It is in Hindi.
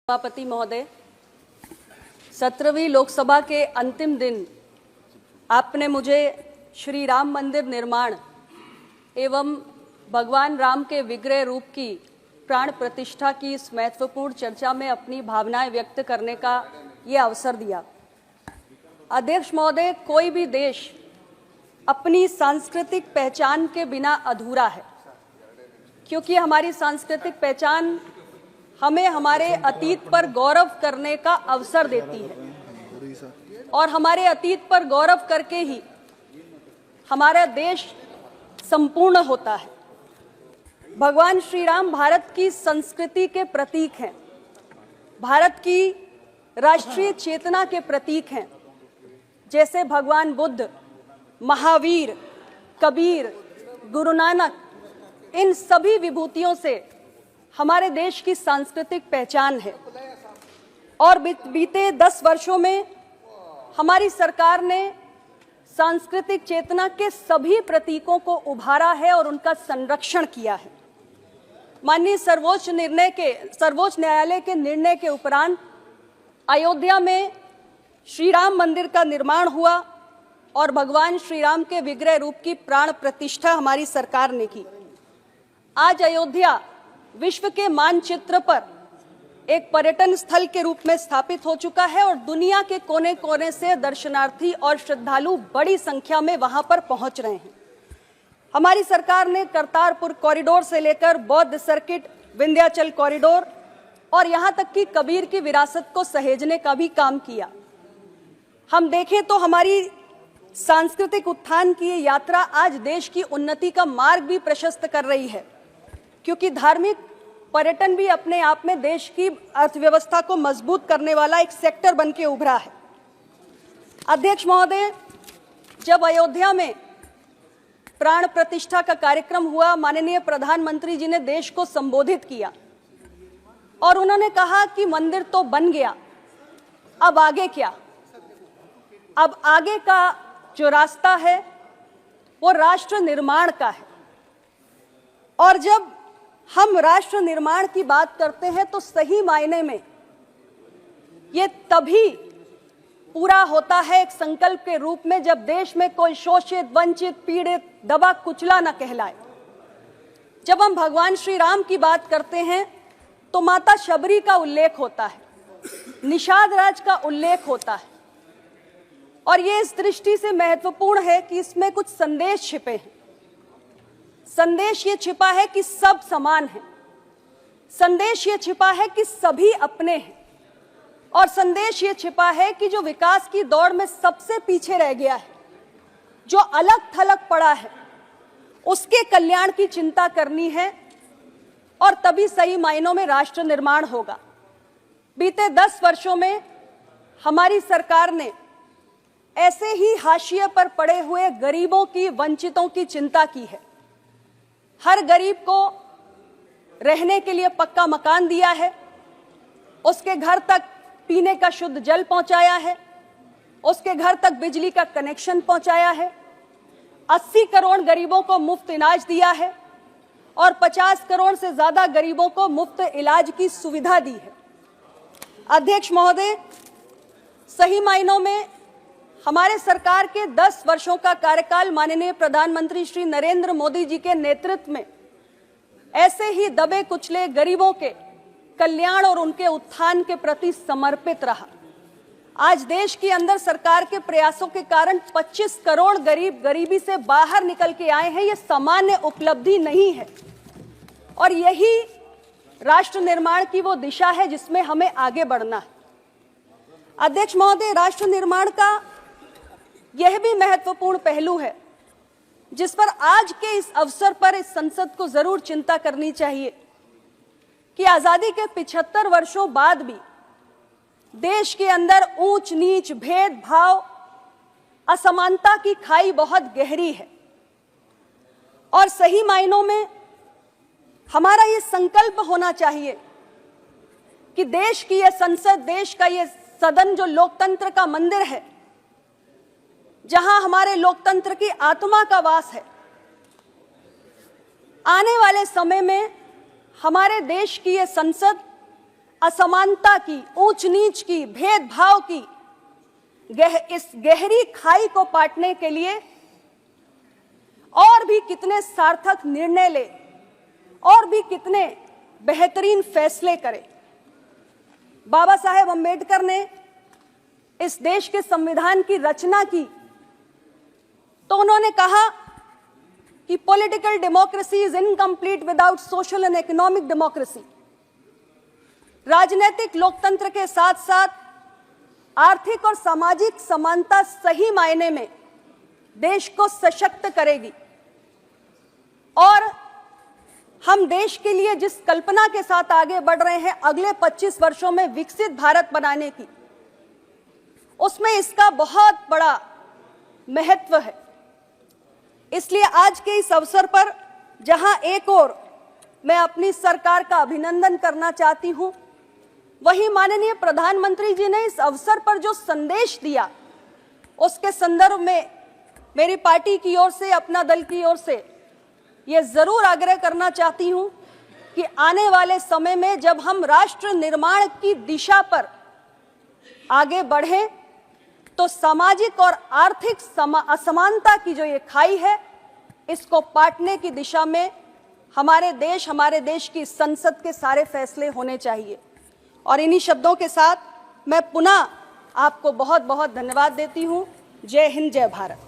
सभापति महोदय, 17वीं लोकसभा के अंतिम दिन आपने मुझे श्री राम मंदिर निर्माण एवं भगवान राम के विग्रह रूप की प्राण प्रतिष्ठा की इस महत्वपूर्ण चर्चा में अपनी भावनाएं व्यक्त करने का ये अवसर दिया। अध्यक्ष महोदय, कोई भी देश अपनी सांस्कृतिक पहचान के बिना अधूरा है, क्योंकि हमारी सांस्कृतिक पहचान हमें हमारे अतीत पर गौरव करने का अवसर देती है और हमारे अतीत पर गौरव करके ही हमारा देश संपूर्ण होता है। भगवान श्री राम भारत की संस्कृति के प्रतीक हैं, भारत की राष्ट्रीय चेतना के प्रतीक हैं। जैसे भगवान बुद्ध, महावीर, कबीर, गुरु नानक, इन सभी विभूतियों से हमारे देश की सांस्कृतिक पहचान है। और बीते 10 वर्षों में हमारी सरकार ने सांस्कृतिक चेतना के सभी प्रतीकों को उभारा है और उनका संरक्षण किया है। माननीय सर्वोच्च न्यायालय के निर्णय के उपरांत अयोध्या में श्री राम मंदिर का निर्माण हुआ और भगवान श्री राम के विग्रह रूप की प्राण प्रतिष्ठा हमारी सरकार ने की। आज अयोध्या विश्व के मानचित्र पर एक पर्यटन स्थल के रूप में स्थापित हो चुका है और दुनिया के कोने कोने से दर्शनार्थी और श्रद्धालु बड़ी संख्या में वहां पर पहुंच रहे हैं। हमारी सरकार ने करतारपुर कॉरिडोर से लेकर बौद्ध सर्किट, विंध्याचल कॉरिडोर और यहां तक कि कबीर की विरासत को सहेजने का भी काम किया। हम देखें तो हमारी सांस्कृतिक उत्थान की ये यात्रा आज देश की उन्नति का मार्ग भी प्रशस्त कर रही है, क्योंकि धार्मिक पर्यटन भी अपने आप में देश की अर्थव्यवस्था को मजबूत करने वाला एक सेक्टर बन के उभरा है। अध्यक्ष महोदय, जब अयोध्या में प्राण प्रतिष्ठा का कार्यक्रम हुआ, माननीय प्रधानमंत्री जी ने देश को संबोधित किया और उन्होंने कहा कि मंदिर तो बन गया, अब आगे क्या? अब आगे का जो रास्ता है वो राष्ट्र निर्माण का है। और जब हम राष्ट्र निर्माण की बात करते हैं तो सही मायने में ये तभी पूरा होता है एक संकल्प के रूप में, जब देश में कोई शोषित, वंचित, पीड़ित, दबा कुचला न कहलाए। जब हम भगवान श्री राम की बात करते हैं तो माता शबरी का उल्लेख होता है, निषाद राज का उल्लेख होता है और ये इस दृष्टि से महत्वपूर्ण है कि इसमें कुछ संदेश छिपे हैं। संदेश ये छिपा है कि सब समान हैं, संदेश ये छिपा है कि सभी अपने हैं और संदेश ये छिपा है कि जो विकास की दौड़ में सबसे पीछे रह गया है, जो अलग थलग पड़ा है, उसके कल्याण की चिंता करनी है और तभी सही मायनों में राष्ट्र निर्माण होगा। बीते 10 वर्षों में हमारी सरकार ने ऐसे ही हाशिए पर पड़े हुए गरीबों की, वंचितों की चिंता की है। हर गरीब को रहने के लिए पक्का मकान दिया है, उसके घर तक पीने का शुद्ध जल पहुंचाया है, उसके घर तक बिजली का कनेक्शन पहुंचाया है, 80 करोड़ गरीबों को मुफ्त इलाज दिया है और 50 करोड़ से ज्यादा गरीबों को मुफ्त इलाज की सुविधा दी है। अध्यक्ष महोदय, सही मायनों में हमारे सरकार के 10 वर्षों का कार्यकाल माननीय प्रधानमंत्री श्री नरेंद्र मोदी जी के नेतृत्व में ऐसे ही दबे कुचले गरीबों के कल्याण और उनके उत्थान के प्रति समर्पित रहा। आज देश के अंदर सरकार के प्रयासों के कारण 25 करोड़ गरीब गरीबी से बाहर निकल के आए हैं। ये सामान्य उपलब्धि नहीं है और यही राष्ट्र निर्माण की वो दिशा है जिसमें हमें आगे बढ़ना है। अध्यक्ष महोदय, राष्ट्र निर्माण का यह भी महत्वपूर्ण पहलू है जिस पर आज के इस अवसर पर इस संसद को जरूर चिंता करनी चाहिए कि आजादी के 75 वर्षों बाद भी देश के अंदर ऊंच नीच, भेदभाव, असमानता की खाई बहुत गहरी है और सही मायनों में हमारा ये संकल्प होना चाहिए कि देश की ये संसद, देश का ये सदन जो लोकतंत्र का मंदिर है, जहां हमारे लोकतंत्र की आत्मा का वास है, आने वाले समय में हमारे देश की ये संसद असमानता की, ऊंच नीच की, भेदभाव की इस गहरी खाई को पाटने के लिए और भी कितने सार्थक निर्णय ले, और भी कितने बेहतरीन फैसले करे। बाबा साहेब अंबेडकर ने इस देश के संविधान की रचना की तो उन्होंने कहा कि political democracy is incomplete without social and economic democracy. राजनीतिक लोकतंत्र के साथ साथ आर्थिक और सामाजिक समानता सही मायने में देश को सशक्त करेगी। और हम देश के लिए जिस कल्पना के साथ आगे बढ़ रहे हैं अगले 25 वर्षों में विकसित भारत बनाने की, उसमें इसका बहुत बड़ा महत्व है। इसलिए आज के इस अवसर पर जहां एक ओर मैं अपनी सरकार का अभिनंदन करना चाहती हूं, वहीं माननीय प्रधानमंत्री जी ने इस अवसर पर जो संदेश दिया उसके संदर्भ में मेरी पार्टी की ओर से, अपना दल की ओर से ये जरूर आग्रह करना चाहती हूं कि आने वाले समय में जब हम राष्ट्र निर्माण की दिशा पर आगे बढ़ें तो सामाजिक और आर्थिक असमानता की जो ये खाई है, इसको पाटने की दिशा में हमारे देश की संसद के सारे फैसले होने चाहिए। और इन्हीं शब्दों के साथ मैं पुनः आपको बहुत बहुत धन्यवाद देती हूं। जय हिंद, जय भारत।